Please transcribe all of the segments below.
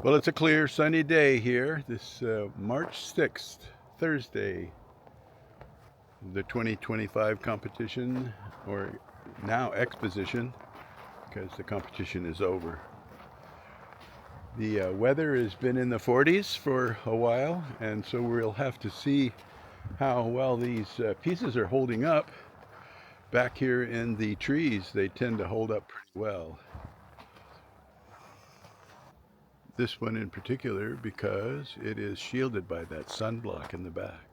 Well, it's a clear sunny day here, this March 6th, Thursday, the 2025 competition, or now exposition, because the competition is over. The weather has been in the 40s for a while, and so we'll have to see how well these pieces are holding up. Back here in the trees, they tend to hold up pretty well. This one in particular because it is shielded by that sunblock in the back.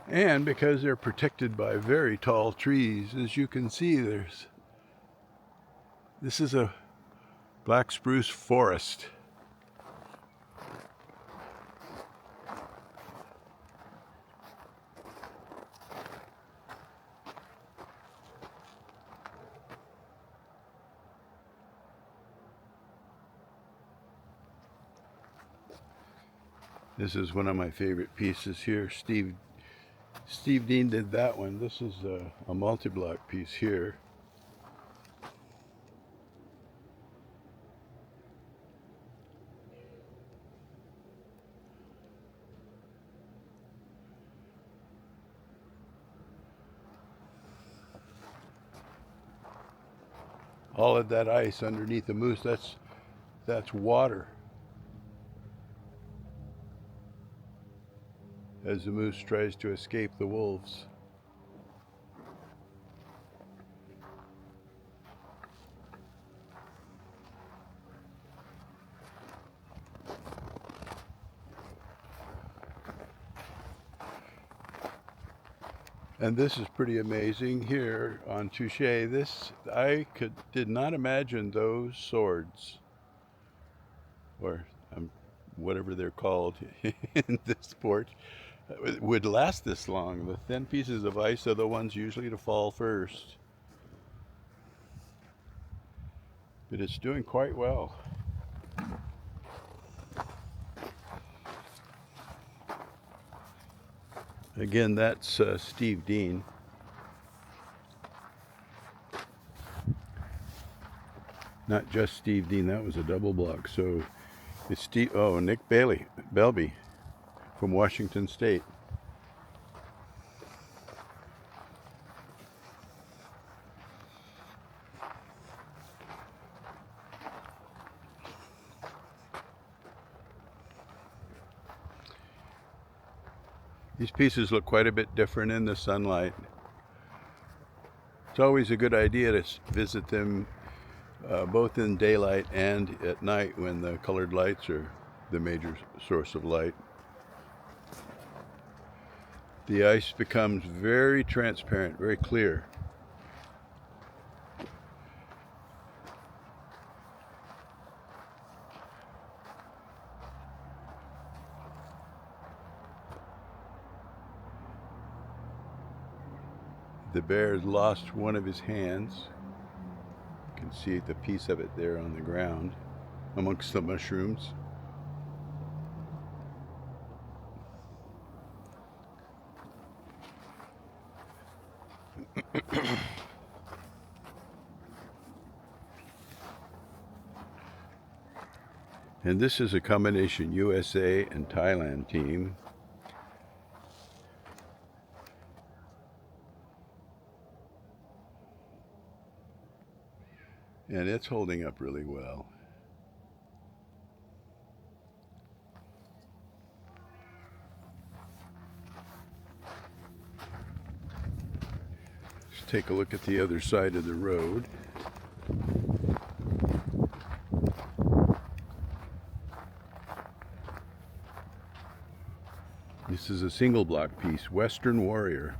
And because they're protected by very tall trees, as you can see, this is a black spruce forest. This is one of my favorite pieces here. Steve Dean did that one. This is a multi-block piece here. All of that ice underneath the moose, that's water. As the moose tries to escape the wolves. And this is pretty amazing here on Touche. Did not imagine those swords, or whatever they're called in this sport, would last this long. The thin pieces of ice are the ones usually to fall first. But it's doing quite well. Again, that's Steve Dean. Not just Steve Dean, that was a double block. So it's Nick Belby from Washington State. These pieces look quite a bit different in the sunlight. It's always a good idea to visit them both in daylight and at night when the colored lights are the major source of light. The ice becomes very transparent, very clear. The bear has lost one of his hands. You can see the piece of it there on the ground amongst the mushrooms. And this is a combination USA and Thailand team. And it's holding up really well. Let's take a look at the other side of the road. This is a single block piece, Western Warrior.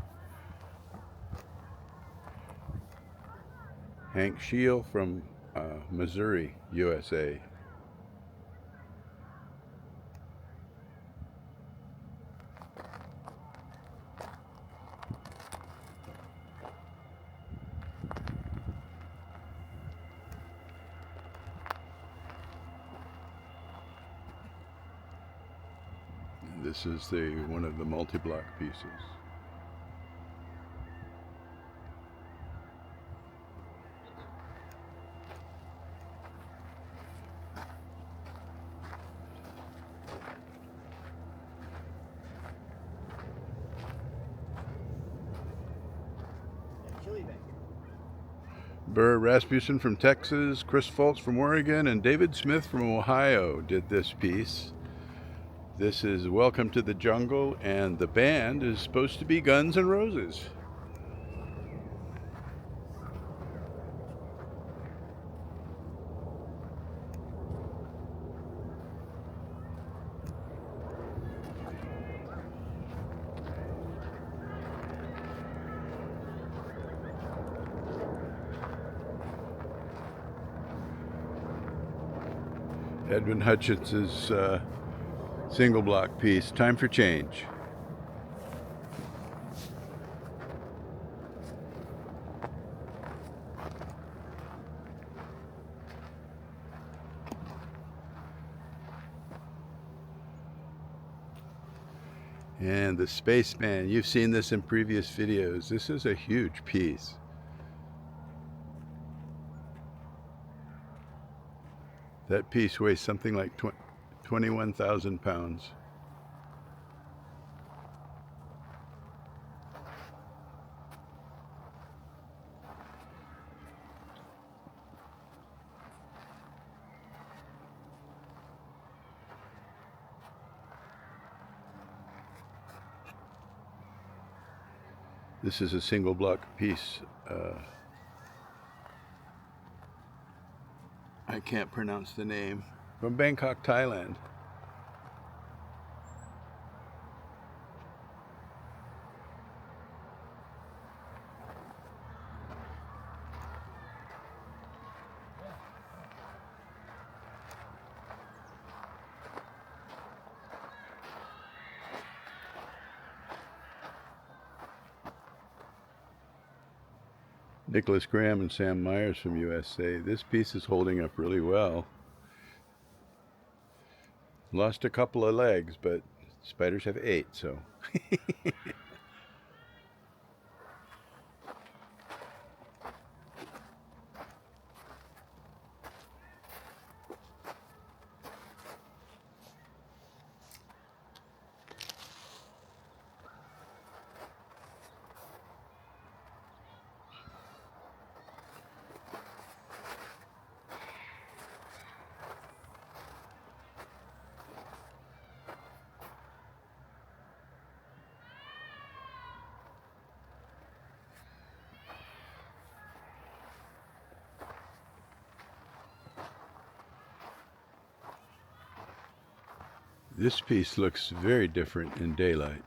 Hank Scheel from Missouri, USA. This is one of the multi-block pieces. Burr Rasmussen from Texas, Chris Fultz from Oregon, and David Smith from Ohio did this piece. This is Welcome to the Jungle, and the band is supposed to be Guns N' Roses. Edwin Hutchins's single block piece, Time for Change. And the Spaceman, you've seen this in previous videos. This is a huge piece. That piece weighs something like 21,000 pounds. This is a single block piece. I can't pronounce the name. From Bangkok, Thailand. Nicholas Graham and Sam Myers from USA. This piece is holding up really well. Lost a couple of legs, but spiders have 8, so. This piece looks very different in daylight.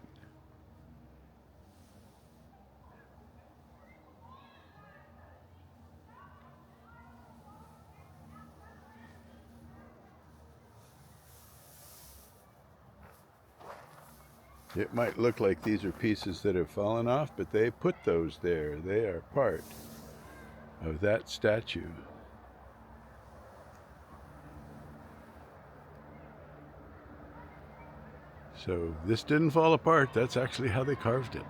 It might look like these are pieces that have fallen off, but they put those there. They are part of that statue. So this didn't fall apart. That's actually how they carved it.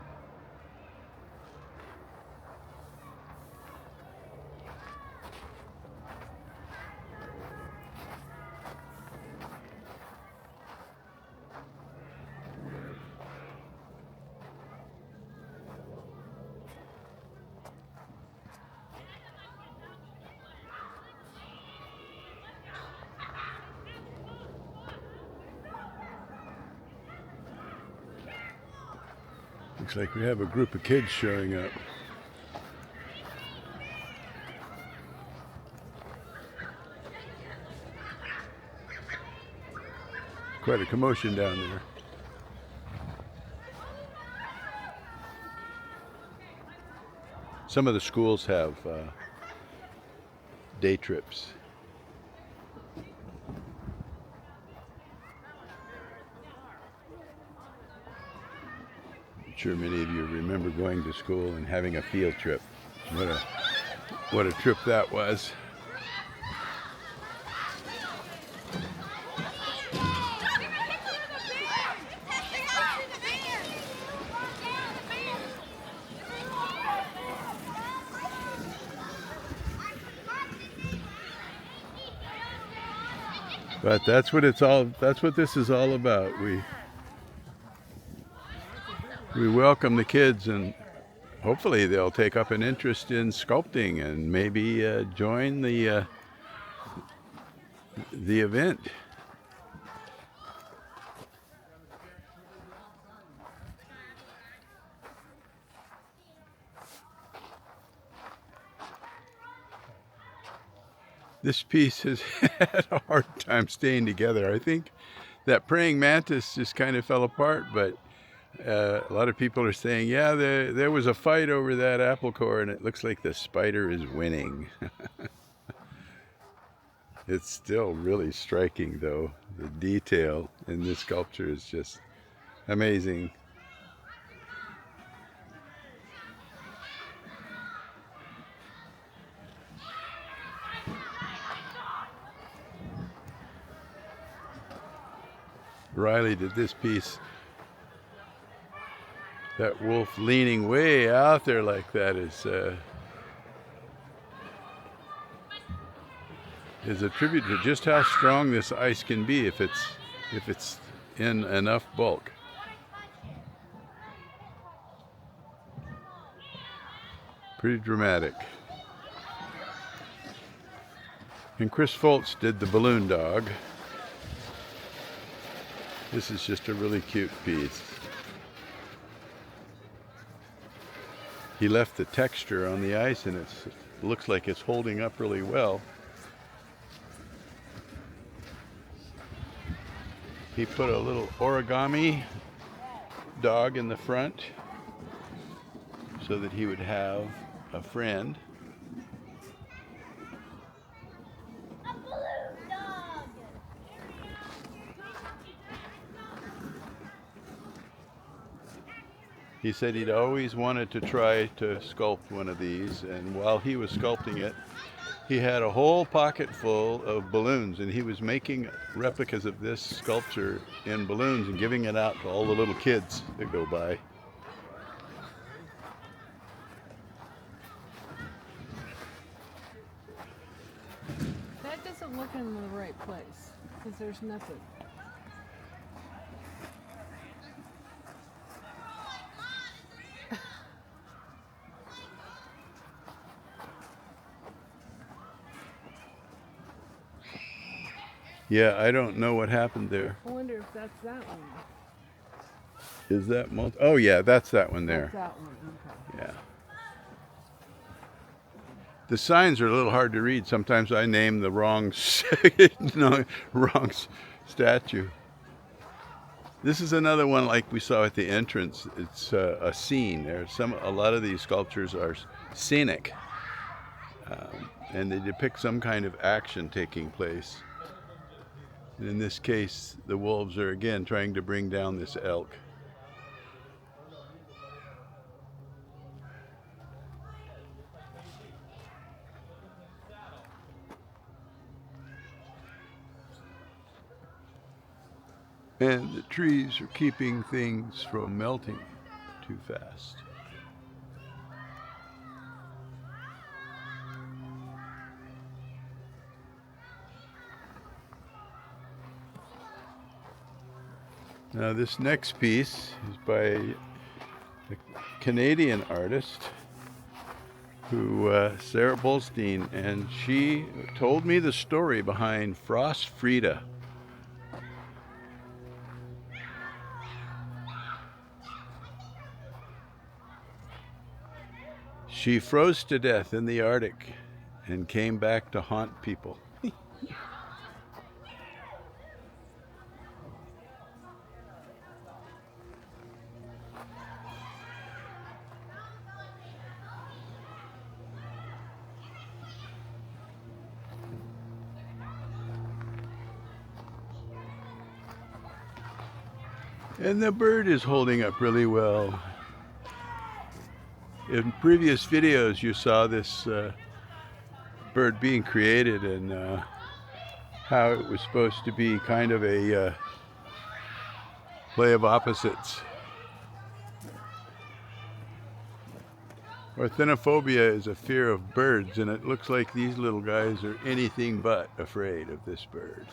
Looks like we have a group of kids showing up. Quite a commotion down there. Some of the schools have day trips. I'm sure many of you remember going to school and having a field trip. What a trip that was. But that's what this is all about. We welcome the kids and hopefully they'll take up an interest in sculpting and maybe join the event. This piece has had a hard time staying together. I think that praying mantis just kind of fell apart, but a lot of people are saying, yeah, there was a fight over that apple core, and it looks like the spider is winning. It's still really striking, though. The detail in this sculpture is just amazing. Riley did this piece. That wolf leaning way out there like that is a tribute to just how strong this ice can be if it's in enough bulk. Pretty dramatic. And Chris Foltz did the balloon dog. This is just a really cute piece. He left the texture on the ice, and it looks like it's holding up really well. He put a little origami dog in the front so that he would have a friend. A balloon dog. He said he'd always wanted to try to sculpt one of these, and while he was sculpting it, he had a whole pocket full of balloons, and he was making replicas of this sculpture in balloons and giving it out to all the little kids that go by. That doesn't look in the right place, because there's nothing. Yeah, I don't know what happened there. I wonder if that's that one. Is that oh yeah, that's that one there. That's that one, okay. Yeah. The signs are a little hard to read. Sometimes I name the wrong wrong statue. This is another one like we saw at the entrance. It's a scene. A lot of these sculptures are scenic, and they depict some kind of action taking place. And in this case, the wolves are again trying to bring down this elk. And the trees are keeping things from melting too fast. Now this next piece is by a Canadian artist Sarah Bolstein, and she told me the story behind Frost Frida. She froze to death in the Arctic and came back to haunt people. And the bird is holding up really well. In previous videos you saw this bird being created and how it was supposed to be kind of a play of opposites. Ornithophonia is a fear of birds, and it looks like these little guys are anything but afraid of this bird.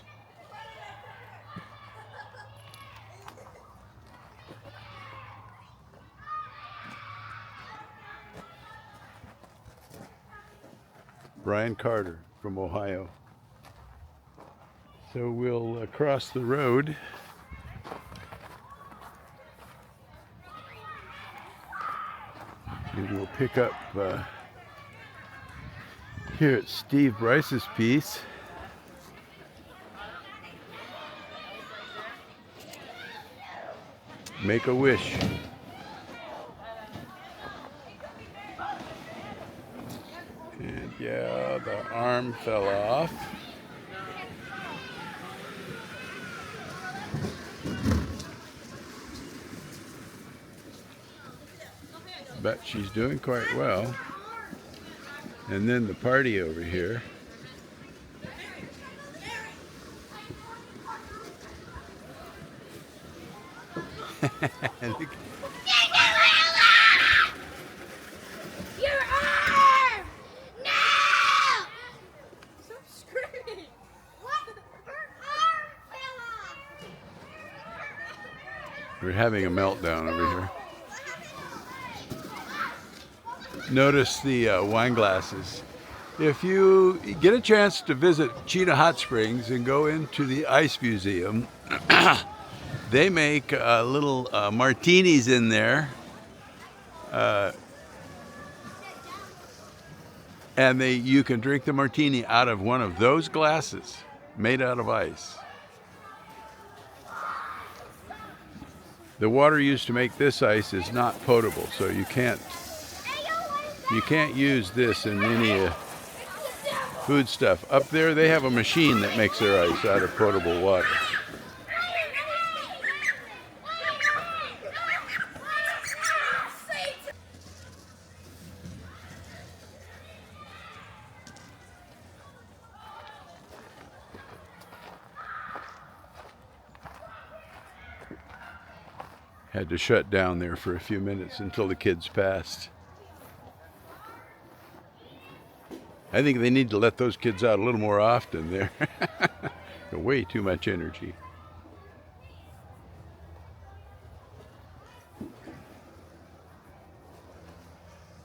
Brian Carter from Ohio. So we'll cross the road. And we'll pick up here at Steve Bryce's piece. Make a Wish. And yeah, the arm fell off. But she's doing quite well. And then the party over here. Your arm! No! Stop screaming! What? Her arm fell off! We're having a meltdown over here. Notice the wine glasses. If you get a chance to visit Cheetah Hot Springs and go into the Ice Museum, they make little martinis in there. And you can drink the martini out of one of those glasses made out of ice. The water used to make this ice is not potable, so you can't use this in any food stuff. Up there they have a machine that makes their ice out of potable water. Had to shut down there for a few minutes until the kids passed. I think they need to let those kids out a little more often. They're way too much energy.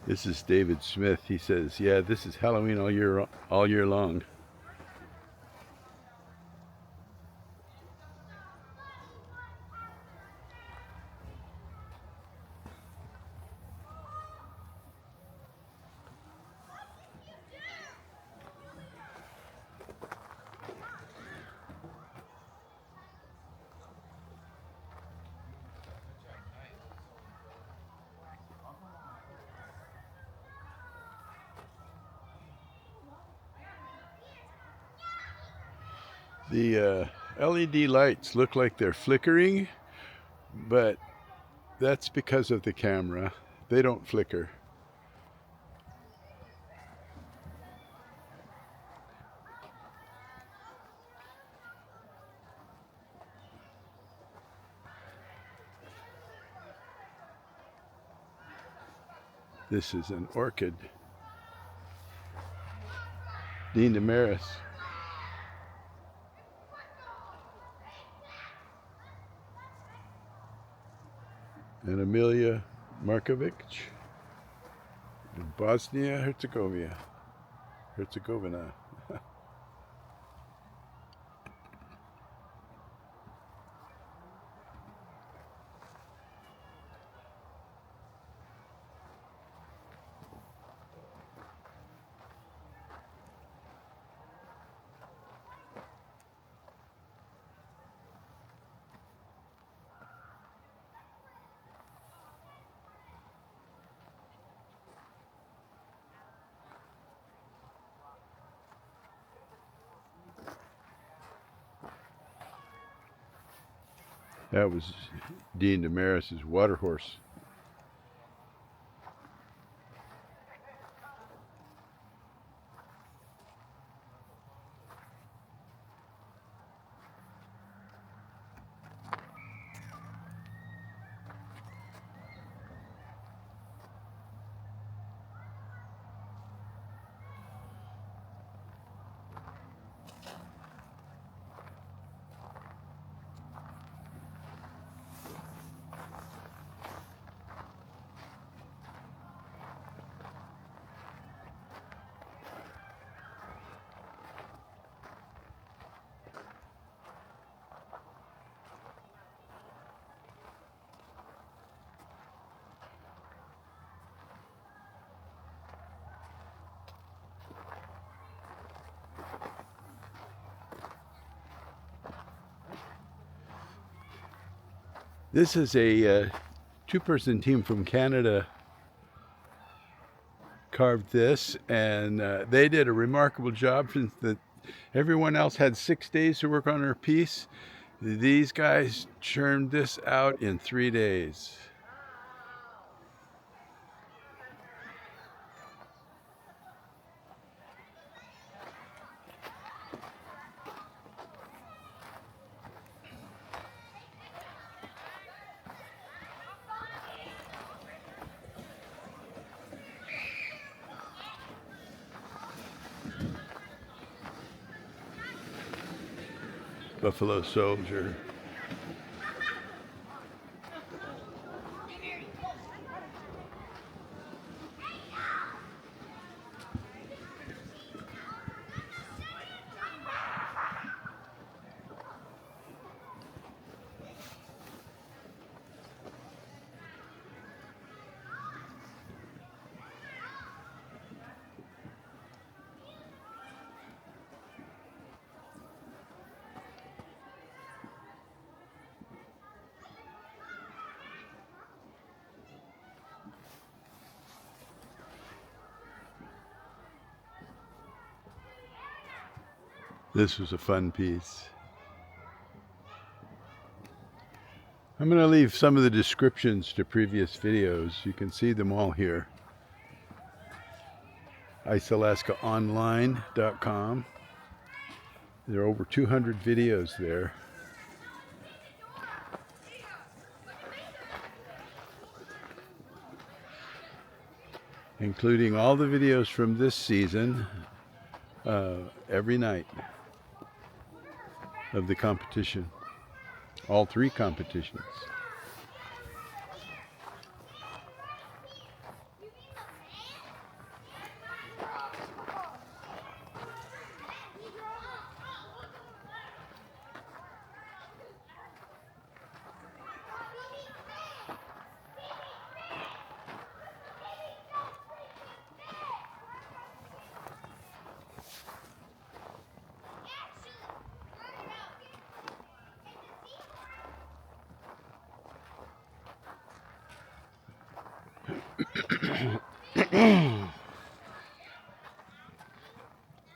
This is David Smith. He says, yeah, this is Halloween all year long. The LED lights look like they're flickering, but that's because of the camera. They don't flicker. This is an orchid. Dean Damaris. And Amelia Markovic in Bosnia-Herzegovina. That was Dean Damaris's water horse. This is a two-person team from Canada carved this, and they did a remarkable job. Since everyone else had 6 days to work on their piece, these guys churned this out in 3 days. Buffalo Soldier. This was a fun piece. I'm going to leave some of the descriptions to previous videos. You can see them all here. IceAlaskaOnline.com. There are over 200 videos there. Including all the videos from this season, every night of the competition. All 3 competitions.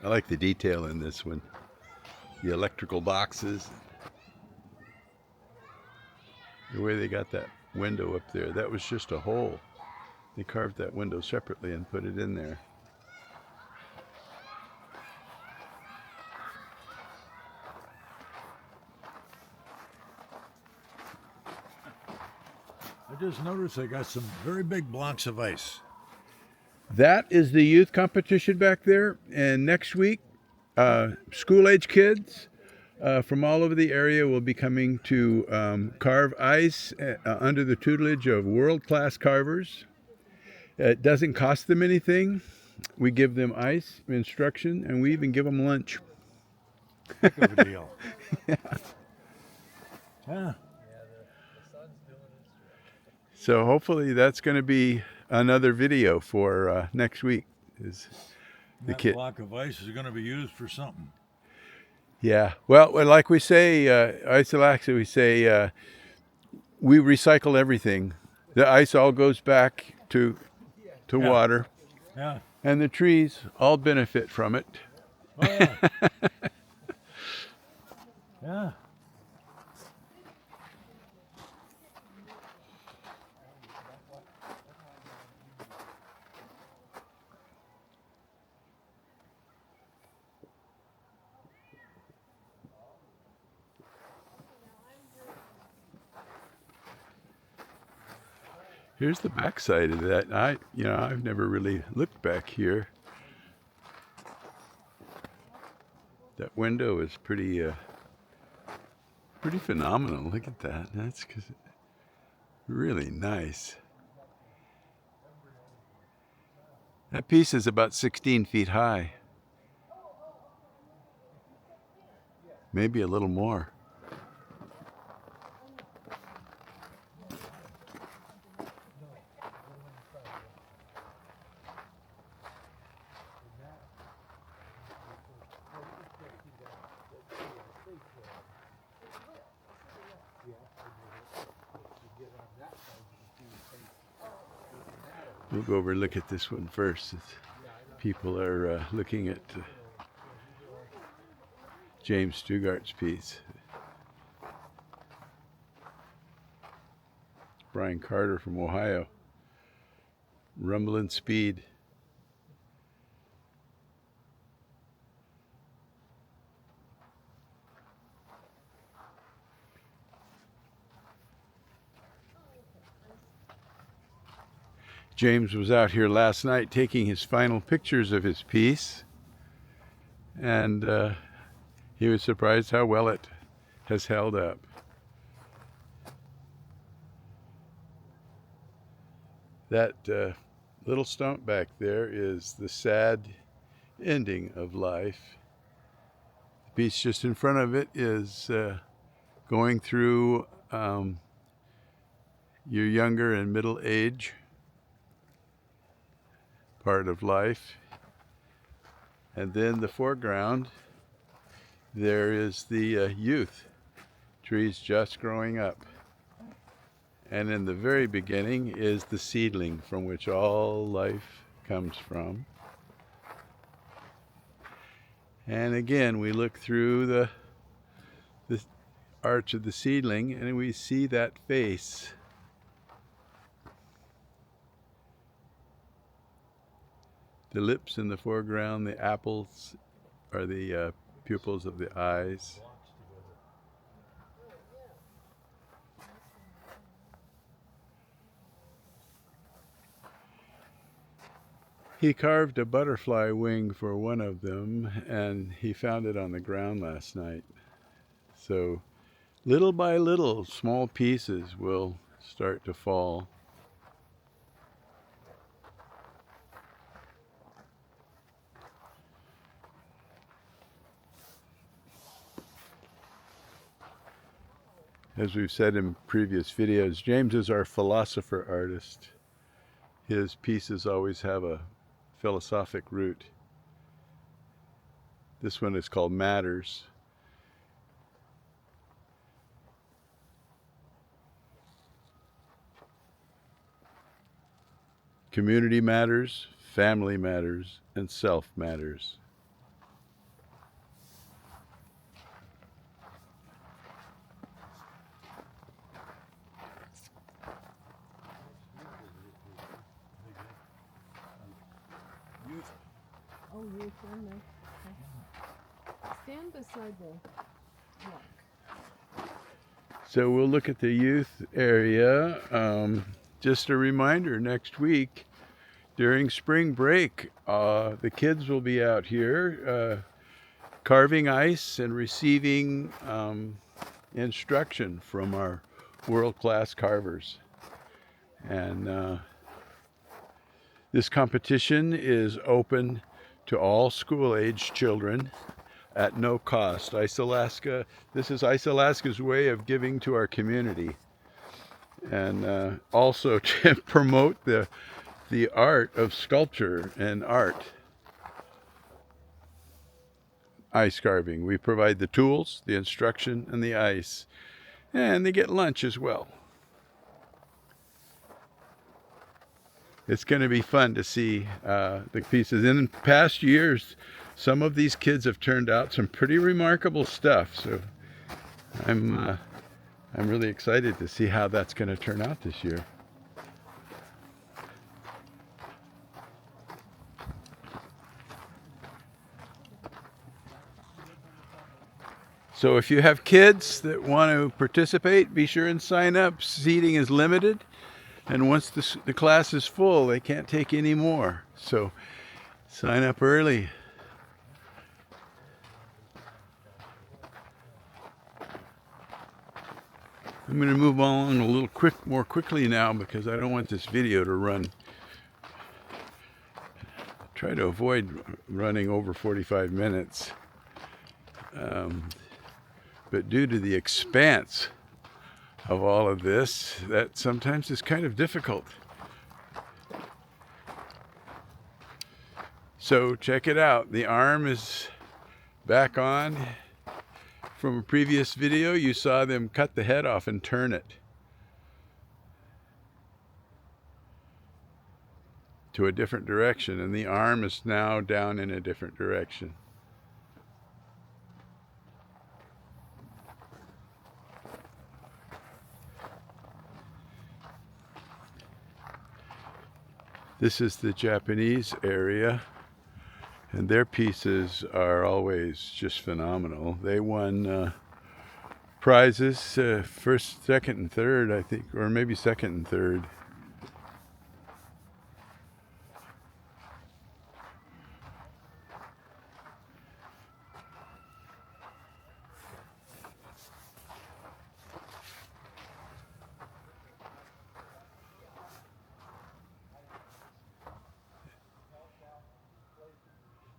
I like the detail in this one. The electrical boxes. The way they got that window up there. That was just a hole. They carved that window separately and put it in there. I just noticed they got some very big blocks of ice. That is the youth competition back there. And next week, school-age kids from all over the area will be coming to carve ice under the tutelage of world-class carvers. It doesn't cost them anything. We give them ice, instruction, and we even give them lunch. Heck of a deal. Yeah. Yeah. So hopefully that's going to be another video for next week. Is the That kid? block of ice is going to be used for something. Yeah. Well, like we say, Ice Alaska, we say we recycle everything. The ice all goes back to Yeah. water, Yeah. and the trees all benefit from it. Oh, yeah. Yeah. Here's the backside of that. I've never really looked back here. That window is pretty phenomenal. Look at that. That's really nice. That piece is about 16 feet high. Maybe a little more. We'll go over and look at this one first. People are looking at James Stugart's piece. Brian Carter from Ohio. Rumbling Speed. James was out here last night taking his final pictures of his piece, and he was surprised how well it has held up. That little stump back there is the sad ending of life. The piece just in front of it is going through your younger and middle age part of life. And then the foreground, there is the youth, trees just growing up. And in the very beginning is the seedling from which all life comes from. And again, we look through the arch of the seedling and we see that face. The lips in the foreground, the apples are the pupils of the eyes. He carved a butterfly wing for one of them, and he found it on the ground last night. So little by little, small pieces will start to fall. As we've said in previous videos, James is our philosopher artist. His pieces always have a philosophic root. This one is called Matters. Community matters, family matters, and self matters. Oh, youth in there. Okay. Stand beside the rock. So we'll look at the youth area. Just a reminder, next week during spring break, the kids will be out here carving ice and receiving instruction from our world-class carvers. And this competition is open to all school-age children at no cost. Ice-Alaska, this is Ice-Alaska's way of giving to our community, and also to promote the art of sculpture and art. Ice carving. We provide the tools, the instruction, and the ice, and they get lunch as well. It's going to be fun to see the pieces. In past years, some of these kids have turned out some pretty remarkable stuff. So I'm really excited to see how that's going to turn out this year. So if you have kids that want to participate, be sure and sign up. Seating is limited. And once the class is full, they can't take any more. So sign up early. I'm going to move on a little more quickly now because I don't want this video to run. Try to avoid running over 45 minutes. But due to the expanse of all of this, that sometimes is kind of difficult. So check it out. The arm is back on. From a previous video, you saw them cut the head off and turn it. to a different direction, and the arm is now down in a different direction. This is the Japanese area, and their pieces are always just phenomenal. They won prizes, first, second, and third, I think, or maybe second and third.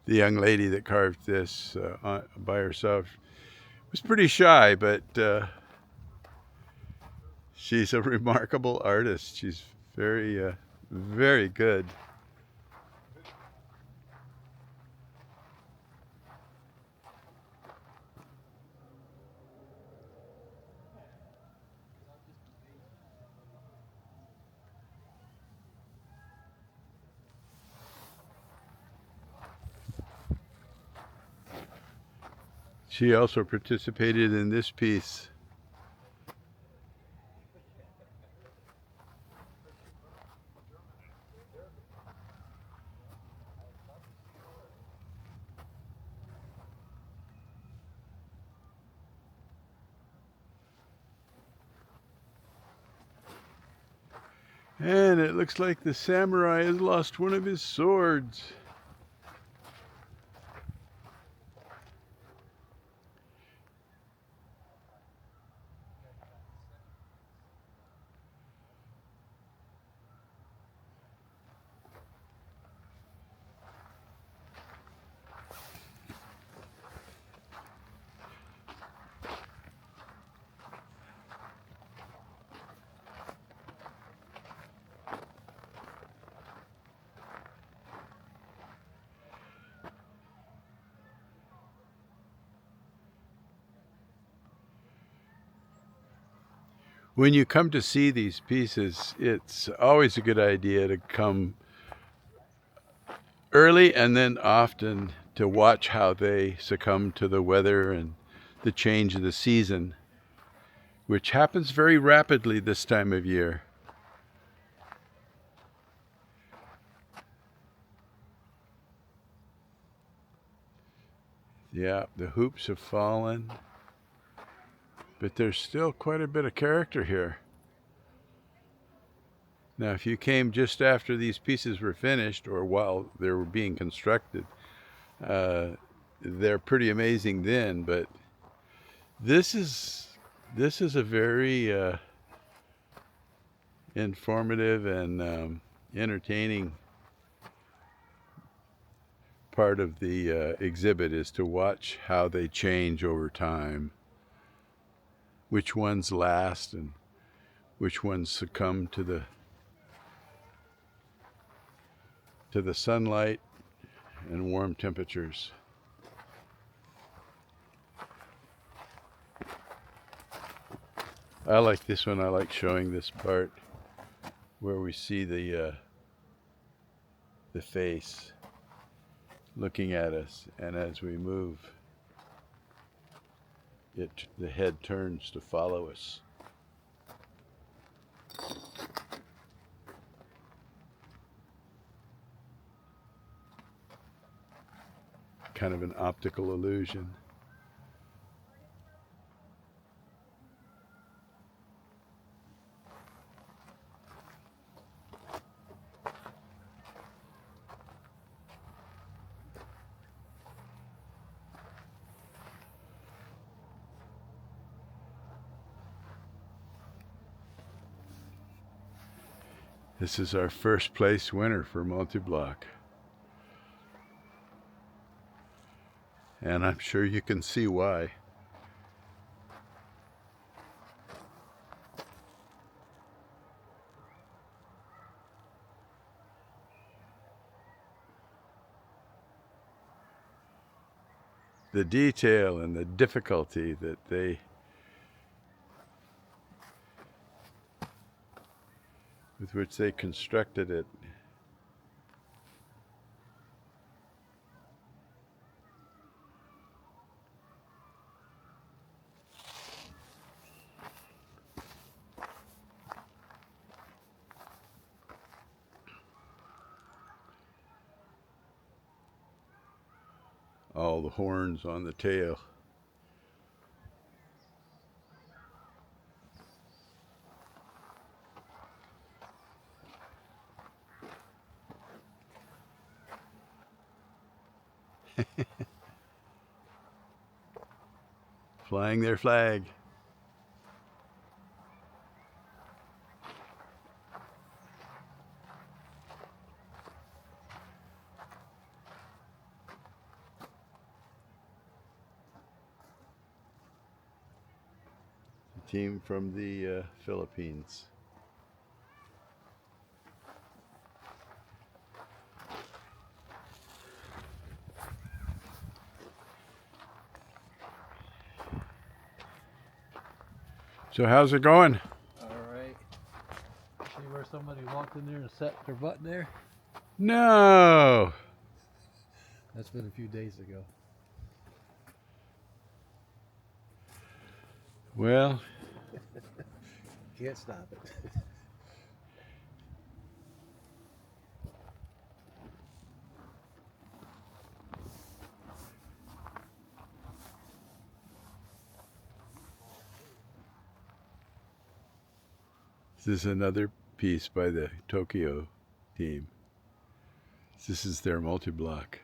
The young lady that carved this by herself was pretty shy, but she's a remarkable artist. She's very, very good. She also participated in this piece. And it looks like the samurai has lost one of his swords. When you come to see these pieces, it's always a good idea to come early and then often to watch how they succumb to the weather and the change of the season, which happens very rapidly this time of year. Yeah, the hoops have fallen, but there's still quite a bit of character here. Now, if you came just after these pieces were finished or while they were being constructed, they're pretty amazing then, but this is a very informative and entertaining part of the exhibit, is to watch how they change over time, which ones last and which ones succumb to the sunlight and warm temperatures. I like this one. I like showing this part where we see the face looking at us, and as we move, the head turns to follow us. Kind of an optical illusion. This is our first place winner for multi-block. And I'm sure you can see why. The detail and the difficulty that with which they constructed it all the horns on the tail. Flying their flag. Team from the Philippines. So how's it going? All right. See where somebody walked in there and set their butt there? No. That's been a few days ago. Well, Can't stop it. this is another piece by the Tokyo team. This is their multi-block.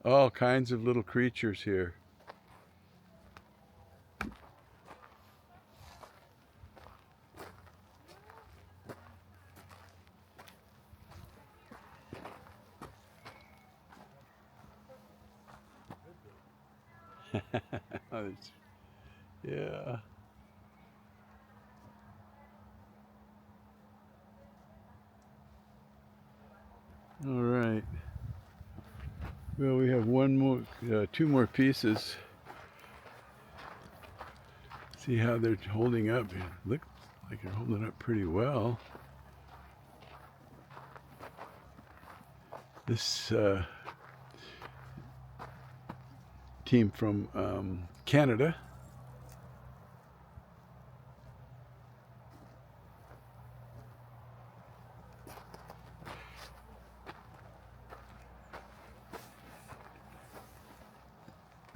All kinds of little creatures here. Yeah. All right. Well, we have two more pieces. See how they're holding up. Look like they're holding up pretty well. This team from Canada.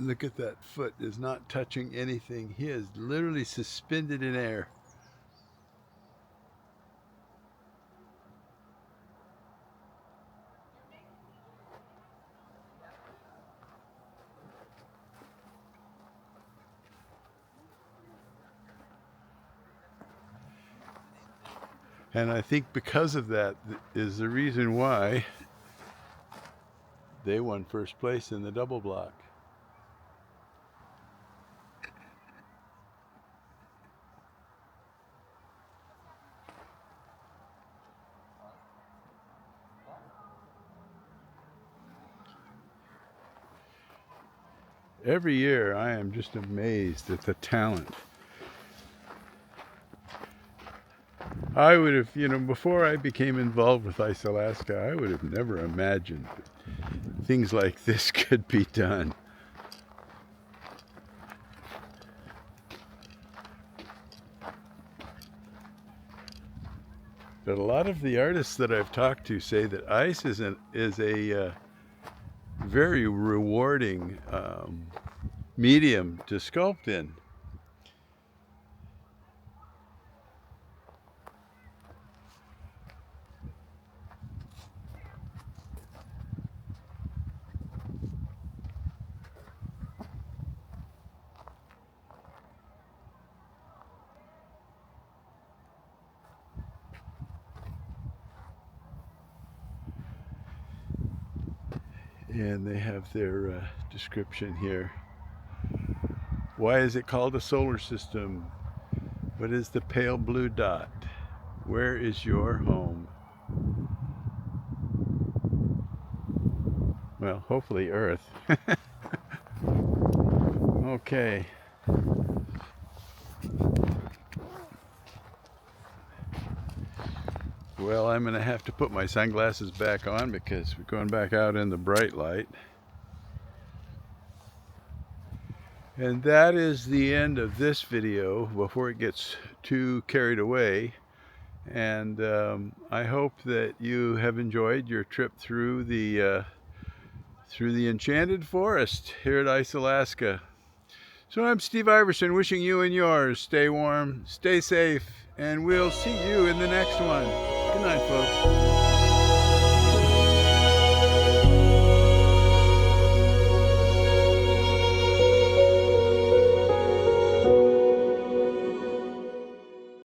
Look at that foot, is not touching anything. He is literally suspended in air. And I think because of that is the reason why they won first place in the double block. Every year I am just amazed at the talent. I would have, before I became involved with Ice Alaska, I would have never imagined that things like this could be done. But a lot of the artists that I've talked to say that ice is a very rewarding medium to sculpt in. And they have their description here. Why is it called a solar system? What is the pale blue dot? Where is your home? Well, hopefully Earth. Okay. Well, I'm going to have to put my sunglasses back on because we're going back out in the bright light. And that is the end of this video before it gets too carried away. And I hope that you have enjoyed your trip through the enchanted forest here at Ice-Alaska. So I'm Steve Iverson, wishing you and yours stay warm, stay safe, and we'll see you in the next one. Good night, folks.